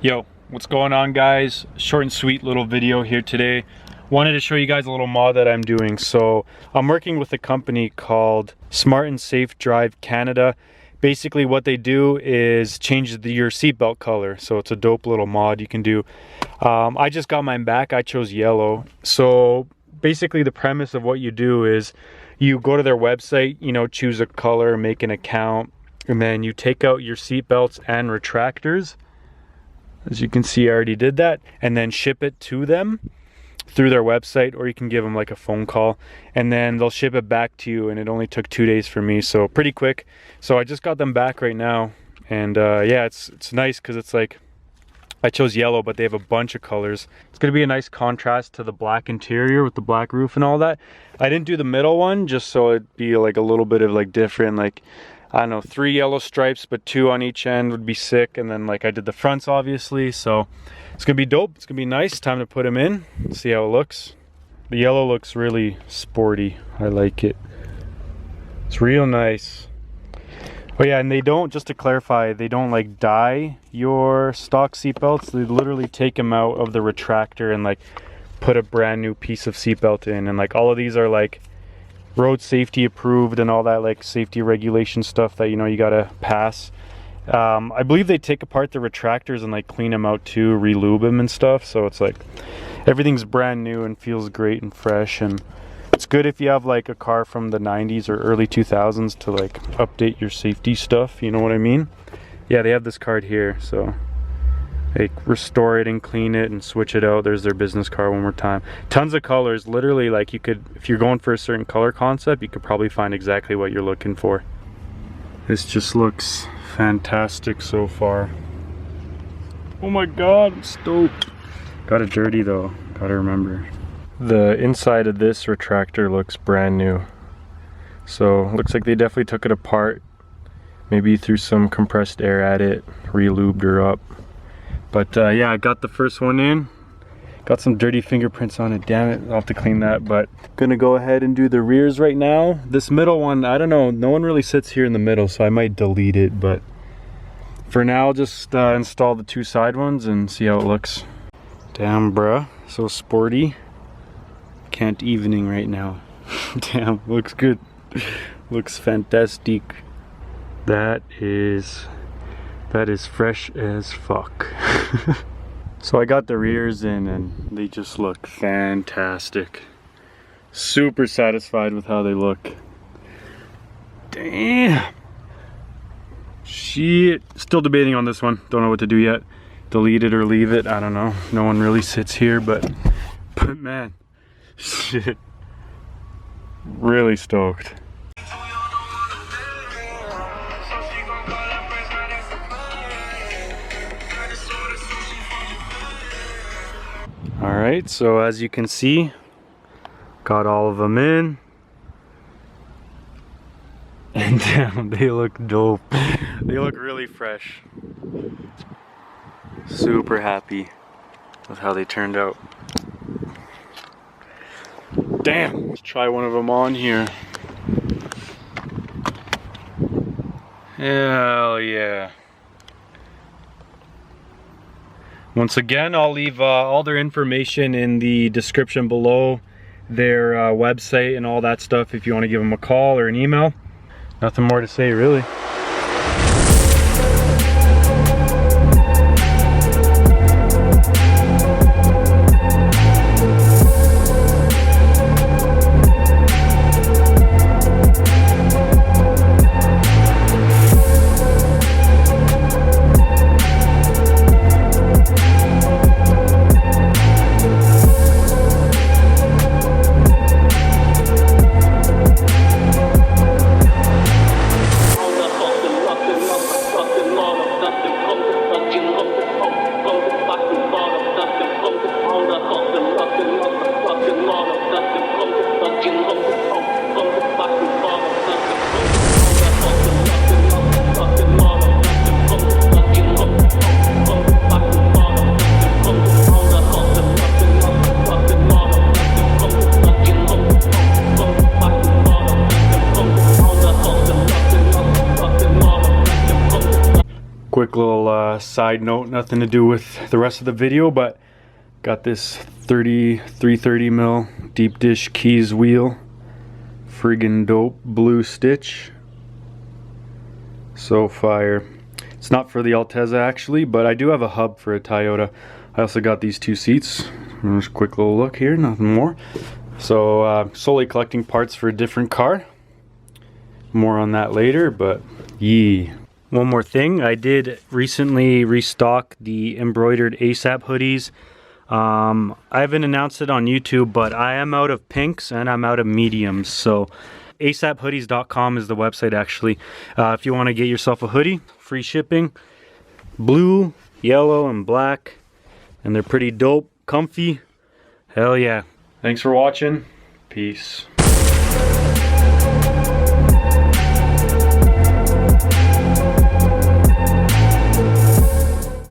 Yo, what's going on, guys? Short and sweet little video here today. Wanted to show you guys a little mod that I'm doing. So I'm working with a company called Smart and Safe Drive Canada. Basically what they do is change your seatbelt color. So it's a dope little mod you can do. I just got mine back. I chose yellow. So basically the premise of what you do is you go to their website, you know, choose a color, make an account, and then you take out your seatbelts and retractors. As you can see, I already did that, and then ship it to them through their website, or you can give them like a phone call and then they'll ship it back to you, and it only took 2 days for me, so pretty quick. So I just got them back right now, and yeah, it's nice because it's like I chose yellow, but they have a bunch of colors. It's gonna be a nice contrast to the black interior with the black roof and all that. I didn't do the middle one just so it'd be like a little bit of like different, like I don't know, 3 yellow stripes, but 2 on each end would be sick. And then like I did the fronts obviously, so it's gonna be dope. It's gonna be nice. Time to put them in, see how it looks. The yellow looks really sporty. I like it. It's real nice. Oh yeah, and they don't, just to clarify, they don't like dye your stock seatbelts. They literally take them out of the retractor and like put a brand new piece of seatbelt in. And like all of these are like road safety approved and all that like safety regulation stuff that, you know, you gotta pass. I believe they take apart the retractors and like clean them out too, re-lube them and stuff. So it's like everything's brand new and feels great and fresh. And it's good if you have like a car from the 90s or early 2000s to like update your safety stuff, you know what I mean? Yeah, they have this card here, so they restore it and clean it and switch it out. There's their business card one more time. Tons of colors. Literally, like you could, if you're going for a certain color concept, you could probably find exactly what you're looking for. This just looks fantastic so far. Oh my god, I'm stoked. Got it dirty though, gotta remember. The inside of this retractor looks brand new. So looks like they definitely took it apart. Maybe threw some compressed air at it, re-lubed her up. But yeah, I got the first one in. Got some dirty fingerprints on it, damn it, I'll have to clean that. But gonna go ahead and do the rears right now. This middle one, I don't know, no one really sits here in the middle, so I might delete it. But for now, I'll just install the 2 side ones and see how it looks. Damn, bruh, so sporty. Can't evening right now. Damn, looks good. Looks fantastic. That is fresh as fuck. So I got the rears in and they just look fantastic. Super satisfied with how they look. Damn. Shit. Still debating on this one. Don't know what to do yet. Delete it or leave it. I don't know. No one really sits here, but man. Shit. Really stoked. Alright, so as you can see, got all of them in. And damn, they look dope. They look really fresh. Super happy with how they turned out. Damn, let's try one of them on here. Hell yeah. Once again, I'll leave all their information in the description below, their website and all that stuff if you want to give them a call or an email. Nothing more to say, really. side note, nothing to do with the rest of the video, but got this 330 mil deep dish keys wheel. Friggin' dope blue stitch. So fire. It's not for the Altezza actually, but I do have a hub for a Toyota. I also got these two seats. Just a quick little look here, nothing more. So solely collecting parts for a different car. More on that later, but yee. One more thing, I did recently restock the embroidered ASAP hoodies. I haven't announced it on YouTube, but I am out of pinks and I'm out of mediums. So asaphoodies.com is the website actually. If you want to get yourself a hoodie, free shipping. Blue, yellow, and black. And they're pretty dope, comfy. Hell yeah. Thanks for watching. Peace.